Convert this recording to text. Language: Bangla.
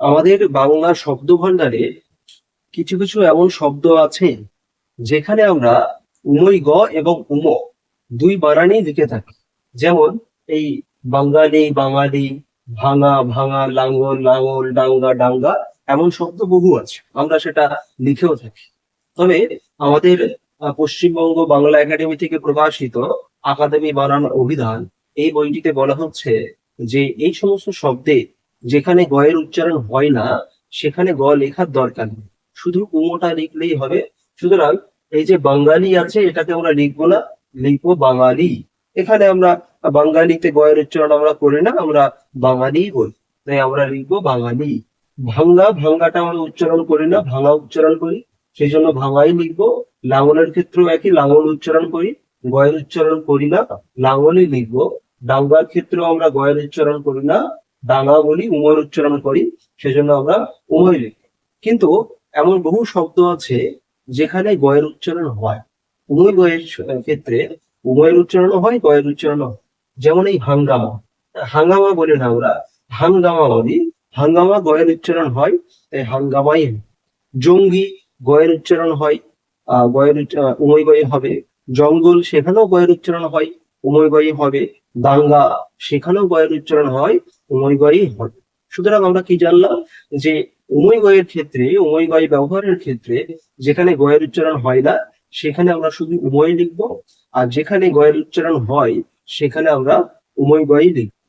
আমাদের বাংলা শব্দ ভান্ডারে কিছু কিছু এমন শব্দ আছে যেখানে আমরা উমৈ গ এবং উম দুই বানানই লিখে থাকি। যেমন এই বাঙালি বাঙালি, ভাঙা ভাঙা, লাঙ্গল লাঙল, ডাঙ্গা ডাঙ্গা, এমন শব্দ বহু আছে, আমরা সেটা লিখেও থাকি। তবে আমাদের পশ্চিমবঙ্গ বাংলা একাডেমি থেকে প্রকাশিত আকাদেমি বানান অভিধান, এই বইটিতে বলা হচ্ছে যে এই সমস্ত শব্দে যেখানে গ এর উচ্চারণ হয় না সেখানে গ লেখার দরকার নেই, শুধু উমটা লিখলেই হবে। সুতরাং এই যে বাঙালি আছে এটাকে আমরা লিখবো না, লিখবো বাঙালি। এখানে আমরা বাঙালিতে গ এর উচ্চারণ আমরা করি না, আমরা বাঙালি বলি, তাই আমরা লিখবো বাঙালি। ভাঙ্গা, ভাঙ্গাটা আমরা উচ্চারণ করি না, ভাঙা উচ্চারণ করি, সেই জন্য ভাঙাই লিখবো। লাঙলের ক্ষেত্রেও একই, লাঙল উচ্চারণ করি, গয়ের উচ্চারণ করি না, লাঙলই লিখবো। ডাঙ্গার ক্ষেত্রেও আমরা গয়ের উচ্চারণ করি না, ডাঙ্গা বলি, উমর উচ্চারণ করি, সেজন্য আমরা উময় লিখি। কিন্তু এমন বহু শব্দ আছে যেখানে গয়ের উচ্চারণ হয়, উময় গয়ের ক্ষেত্রে উময়ের উচ্চারণ হয়, গয়ের উচ্চারণ হয়। যেমন এই হাঙ্গামা, হাঙ্গামা বলি না আমরা, হাঙ্গামা বলি। হাঙ্গামা গয়ের উচ্চারণ হয়, তাই হাঙ্গামাই। জঙ্গি, গয়ের উচ্চারণ হয়, উময় গয়ে হবে। জঙ্গল, সেখানেও গয়ের উচ্চারণ হয়, উময় গয়ে হবে। দাঙ্গা, সেখানেও গয়ের উচ্চারণ হয়, উময় গয়েই হবে। সুতরাং আমরা কি জানলাম যে উময় গয়ের ক্ষেত্রে, উময় গয় ব্যবহারের ক্ষেত্রে যেখানে গয়ের উচ্চারণ হয় না সেখানে আমরা শুধু উময় লিখবো, আর যেখানে গয়ের উচ্চারণ হয় সেখানে আমরা উময় গয়ই লিখবো।